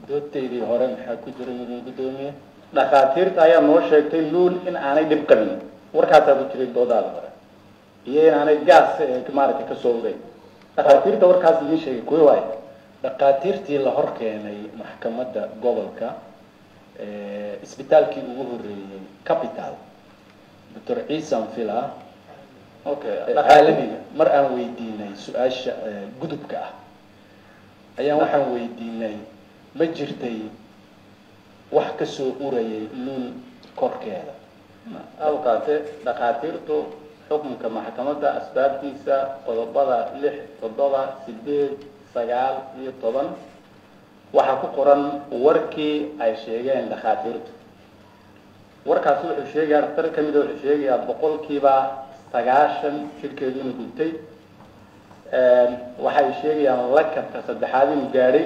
doodteydii hore maxaa ku jira inuu gudoomiye dhakhaatiirta ayaa noo sheegtay luul in aanay dhib qabin warkaasaa ku jiray doodaada hore iyo in aanay gaas maaragtay ka soo uray dhakhaatiirta warkaas idiin sheegay kuwi waaye dhakhaatiirtii la hor keenay maxkamadda gobolka isbitaalkii ugu horeeyey capital doctor ciisan fila caalamiga mar aan weydiinay su-aasha gudubka ah ayaan waxaan weydiinay ma jirtay wax ka soo urayay luul korkeeda awkaate dhakhaatiirtu xukunka maxkamadda asbaabtiisa qodobada 6 7 8 9 iyo 10 waxaa ku qoran warkii ay sheegeen dhakhaatiirtu warkaas wuxuu sheegayaa dhakhtar ka mid ah wuxuu sheegayaa boqolkiiba 90 shirkeedu inuu gubtay waxay sheegayaan lakabka saddexaad inuu gaadhay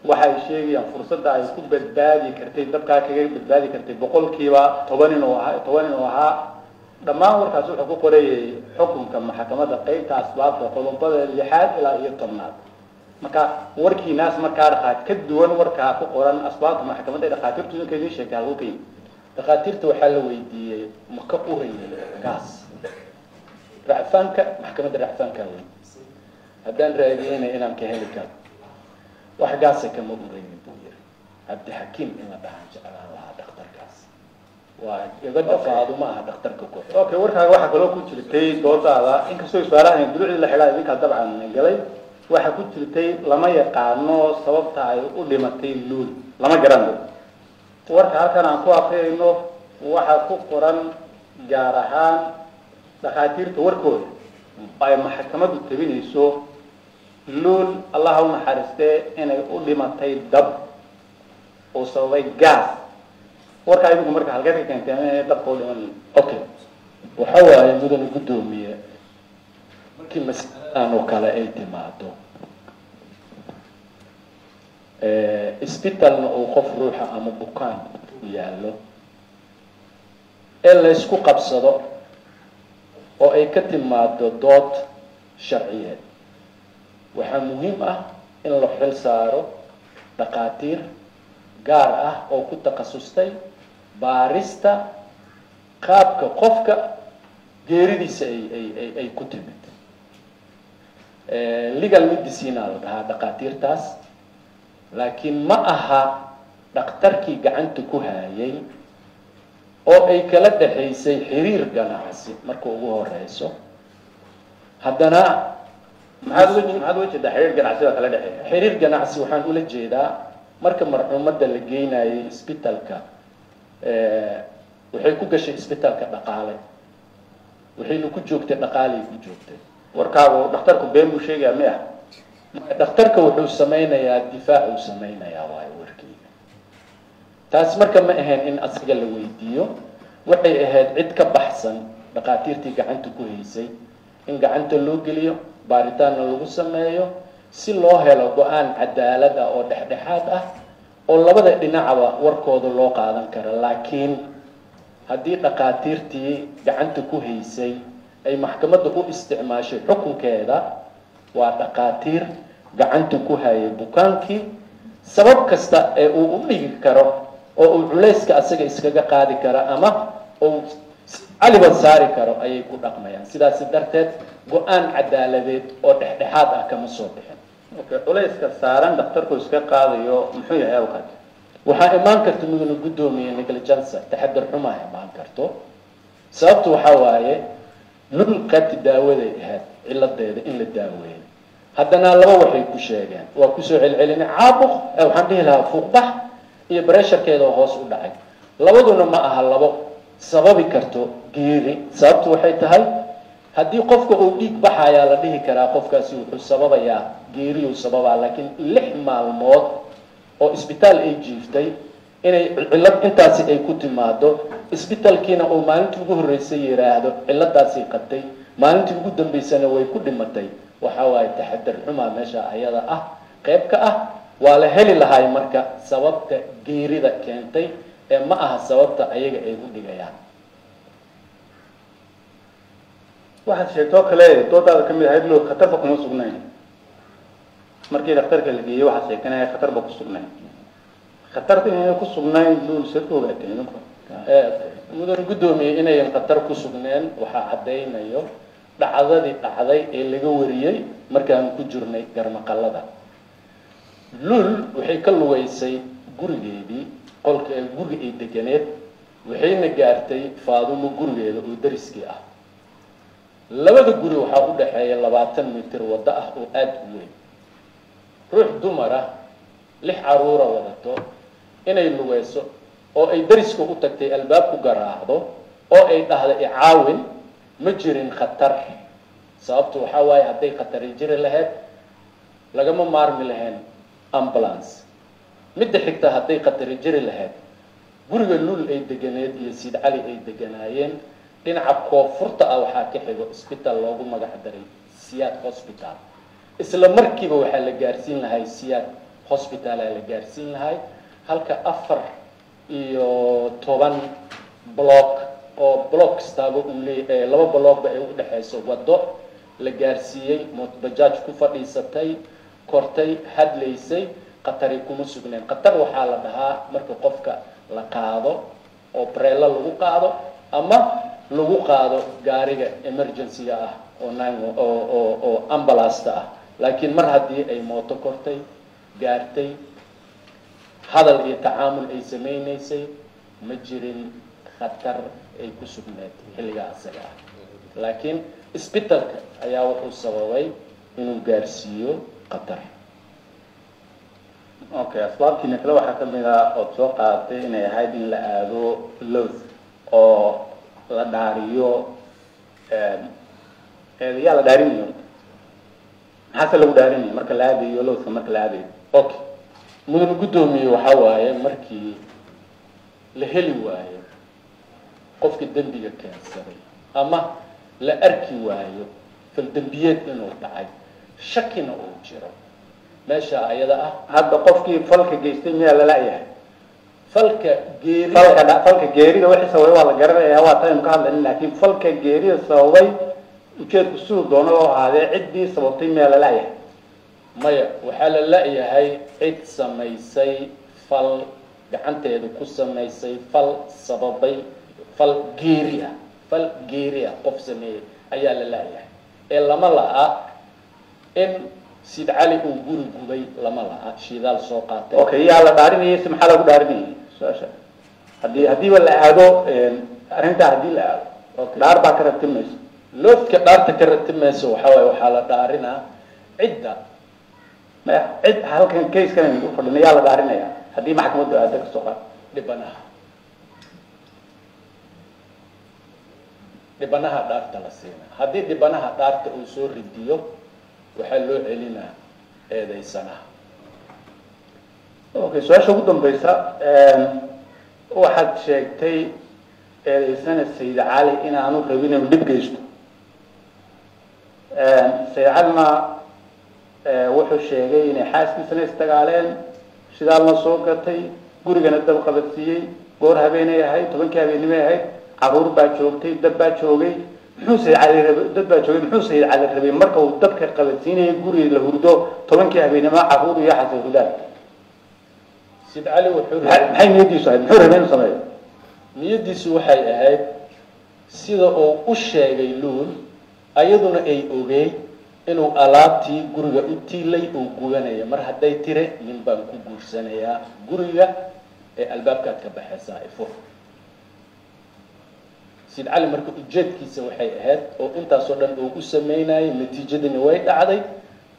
waxay sheegayaan fursadda ay ku badbaadi kartay dabkaa kaga badbaadi kartay boqolkiiba 10 inuu ahaa dhammaan warkaas wuxuu ku qorayay xukunka maxkamadda qaybta asbaabta qodobada 6 ilaa iyo 10 marka warkii naas markaa dhaqaad ka duwan warkaa ku qoran asbaabta maxkamadda dhaqaatiirtu inay idin sheegtaa halkay dhakhaatiirta waxaa la weydiiyey ma ka urayay gaas racfaanka maxkamadda racfaanka weyn haddaan raadiyeyna inaan ka heli karo wax gaasa kama uraynin buu yiri cabdixakiim in la dhahaan jeclaan lahaa dhakhtarkaas waa gabadha faaduma aha dhakhtarka ku xidhan okay warkaaga waxaa kaloo ku jirtay doodaada inkastoo su'aalahan duruucii la xidhaa idinka dabcan galay waxaa ku jirtay lama yaqaano sababta ay u dhimatay luul lama garanayo warka halkan aan ku aqriyayno waxaa ku qoran gaar ahaan dhakhaatiirta warkooda ay maxkamaddu tabinayso luul allah u naxariistee inay u dhimatay dab oo sababay gaas warka idigu marka halkeed ka keentay inay dabka u dhiman okay waxa waaye mudane gudoomiye markii mas'alaan oo kale ay timaado isbitaalna uu qof ruuxa ama bukaan ku yaallo ee la isku qabsado oo ay ka timaado dood sharciyeed waxaa muhiim ah in la xil saaro dhakhaatiir gaar ah oo ku takhasustay baarista qaabka qofka geeridiisa ay ku timid legal medicine la dhahaa dhakhaatiirtaas laakiin ma aha dhakhtarkii gacanta ku hayay oo ay kala dhaxaysay xiriir ganacsi marka ugu horeyso haddana maxaad u jeedaa xiriir ganacsi oo kala dhaxeeya xiriir ganacsi waxaan ula jeedaa marka marxuumadda la geynayay isbitaalka waxay ku gashay isbitaalka dhaqaale waxayna ku joogtay dhaqaalay ku joogtay warkaagu dhakhtarku been buu sheegayaa ma ah dhakhtarka wuxuu sameynayaa difaac uu sameynayaa waayo warkeyga taas marka ma ahayn in asiga la weydiiyo waxay ahayd cid ka baxsan dhakhaatiirtii gacanta ku haysay in gacanta loo geliyo baaritaanna lagu sameeyo si loo helo go-aan cadaalad ah oo dhexdhexaad ah oo labada dhinacba warkooda loo qaadan karo laakiin haddii dhakhaatiirtii gacanta ku haysay ay maxkamadda u isticmaashay xukunkeeda waa dhakhaatiir gacanta ku hayay bukaankii sabab kasta ee uu u dhigi karo oo uu culayska asaga iskaga qaadi karo ama uu caliba saari karo ayay ku dhaqmayaan sidaas darteed go-aan cadaaladeed oo dhexdhexaad ah kama soo bixin okay culayska saaran dhakhtarku iska qaadayo muxuu yahay awqad waxaa imaan karta mudane gudoomiye negligence taxadar xumo ay imaan karto sababtu waxaa waaye lul qaybta daawaday ahayd ciladeeda in la daaweeyo haddana laba waxay ku sheegeen waa kusoo celcelinay caabuq waxaan dhihi lahaa fuuqbax iyo bareesharkeeda oo hoos u dhacay labaduna ma aha labo sababi karto geeri sababtu waxay tahay haddii qofka uu dhiig baxayaa la dhihi karaa qofkaasi wuxuu sababayaa geeriyuu sababaa laakiin 6 maalmood oo isbitaal ay jiiftay inay cilad intaasi ay ku timaado isbitaalkiina uu maalintii ugu horeysay yiraahdo ciladaasi qabtay maalintii ugu dambeysana way ku dhimatay waxa waaye taxadar xumaa meesha ayada ah qayb ka ah waa la heli lahaay marka sababta geerida keentay ee ma aha sababta ayaga ay u dhigayaan waxaad sheegtoo kale doodaada ka mid ahayd loo khatarta kuma sugnayn markii dhakhtarka la geeyay waxa sheekanaya khatar ba ku sugnay khatarta inay ku sugnay luul sirtu ogaatay ninku mudan gudoomiye inay khatar ku sugneen waxa cadeynayo dhacdadii dhacday ee laga wariyay markaan ku jirnay garmaqalada luul waxay ka lugaysay gurigeedii qolka guriga ay deganeed waxayna gaartay faadumo gurigeeda oo dariskii ah labada guri waxaa u dhaxeeya 20 mitir wada ah oo aad u weyn ruux dumar ah 6 caruura wadato inay lugayso oo ay dariska u tagtay albaab ku garaacdo oo ay dhahdo icaawin ma jirin khatar sababtu waxa waaye haday khatar jiri lahayd lagama maarmi lahayn ambulance midda xigta haday khatar jiri lahayd guriga luul ay deganeed iyo Siid Cali ay deganaayeen dhinaca koonfurta ah waxaa ka xigo isbitaal loogu magac daray Siyaad Hospital isla markiiba waxaa la gaarsiin lahay Siyaad Hospital la gaarsiin lahay halka 4 iyo 10 block oo block staago u leeyahay laba block ba ay u dhaxayso wado la gaarsiiyay bajaaj ku fadhiisatay kortay hadlaysay qatari kuma sugneen qatar waxaa la dhahaa marka qofka la qaado oo preela lagu qaado ama lagu qaado gaariga emergency ah oo ambulance ah laakiin mar hadii ay mooto kortay gaartay hadal iyo tacaamul ay sameeynaysa ma jirin khatar ay ku sugnayd xilliga asaga ah laakiin isbitaalka ayaa wuxuu sababay inuu gaarsiiyo khatar okay asbaabtiina kale waxaa ka mid ah oo soo qaatay inay ahayd in la aado lows oo la dhaariyo yaa la dhaarinayo maxaa lagu dhaarinayo marka la aadayo lowska marka la aadayo okay mudan gudoomiye waxa waaye markii la heli waayo qofka dambiga keensaday ama la arki waayo fal dambiyeed inuu dhacay shakina uu jiro meesha ayada ah hadda qofkii falka geystay miyaa la laayahay falka geerida wixii sababay waa la garanayaa waa tayn ka hadlayn laakiin falka geerida sababay ujeedku sidoo doono loo ahaadee ciddii sababtay miyaa la laayahay maya waxaa la laayahay cid samaysay fal gacanteedu ku samaysay fal sababay fal geeriya qof sameeyay ayaa la laayahay ee lama laha in Siid Cali uu guri gubay lama laha shidaal soo qaatay okay yaa la dhaarinayay si maxaa lagu dhaarinayay su'aasha hadii la aado arinta hadii la aado okay dhaar baa ka ratibmayso loofka dhaarta ka ratibmayso waxaa la dhaarinaa cidda ma cid halkan case kan uu fadhina yaa la dhaarinaya hadii maxkamaddu aado ka soo qaad dhibanaha dhaarta la siina hadii dhibanaha dhaarta uu soo ridiyo waxaa loo celinaa eedaysanaha okay su'aasha ugu dambaysa waxaad sheegtay eedaysana Siid Cali inaanu rabin inuu dib geysto Siid Calina wuxuu sheegay inay xaaskiisana istagaaleen shidaalna soo gatay gurigana dab qabadsiiyay goor habeenay ahayd 10 habeenimo ahayd caruur baa joogtay dab baa joogay muxuu Siid Cali rabay marka uu dabka qabadsiinay guriga la hurdo 10 habeenimo caruur iyo xasay hudaan Siid Cali wuxuu maxay niyadiisu ahayd muxuu rabay inuu sameeyo niyadiisu waxay ahayd sida uu u sheegay luul ayaduna ay ogeey inuu alaabtii guriga u tiilay oo gubanayo mar haday tire nin baan ku guursanayaa guriga ee albaabkaad ka baxaysaa ifo Siid Cali marka ujeedkiisa waxay ahayd oo intaas oo dhan uu u sameeyay natiijadina way dhacday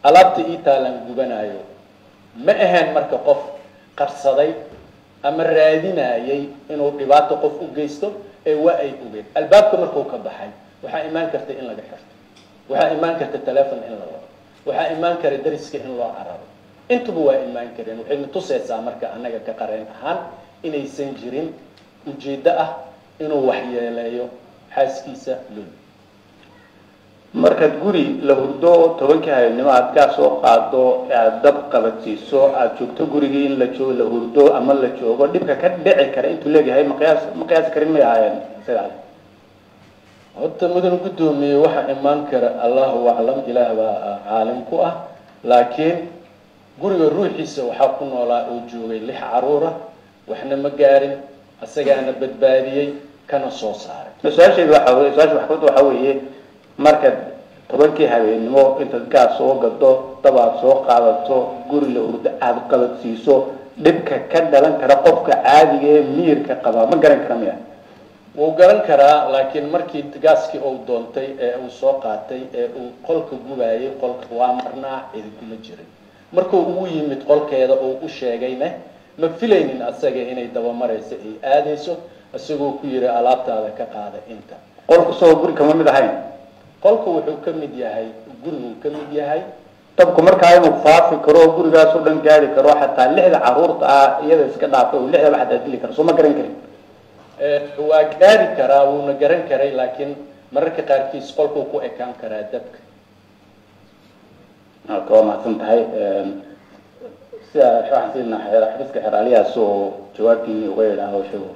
alaabta ii taalan gubanayo ma ahaan marka qof qarsaday ama raadinayay inuu dhibaato qof u geysto ee waa ay ogeed albaabka markuu ka baxay waxa iimaan karta in laga xirto waxa iimaan karta telefoon in la wado waxa iimaan kara dariska in loo cararo intuba waa iimaan kareen waxay tusaysaa marka anaga ka qareen ahaan inaysan jirin ujeeddo ah inuu waxyeeleeyo xaaskiisa luul marka guri la hurdo 10 habeenimo aad ka soo qaado aad dab qabadsiiso aad joogto gurigii in la joogo la hurdo ama la joogo dhibka ka dhici kara intuu leeyahay maqyaas karin ma yahay sidaa horta mudan gudoomiye waxa iimaan kara Allahu a'lam ilaah baa caalim ku ah laakiin guriga ruuxiisa waxaa ku noolaa oo joogay 6 caruura waxna ma gaarin asagaana badbaadiyay kana soo saaray su-aasheedu waxa weeye marka tobankii habeenimo inta gaas soo gado dabaad soo qaadato guri la urdo aad qabadsiiso dhibka ka dhalan kara qofka caadiga ee miirka qaba ma garan kara miya wuu garan karaa laakiin markii gaaskii uu doontay ee uu soo qaatay ee uu qolka gubayay qolka waa marnaa cid kuma jirin markuu ugu yimid qolkeeda oo u sheegayna ma filaynin asaga inay daba marayso ay aadayso asagoo ku yiri alaabtaada ka qaada inta qolku soo guri kama mid ahayn qolku wuxuu ka mid yahay gurigu ka mid yahay dabku markaa inuu faafi karo gurigaas oo dhan gaari karo xataa 6 caruurta ah iyada iska dhaafay oo 6 waxa dili karo soo ma garan karin waa gaari karaa wuuna garan karay laakiin mararka qaarkiis qolku ku ekaan karaa dabka oo ma santahay sida waxaan siinaa xiriska xiraaliyaas oo jawaabtii uga yiraahdo sheego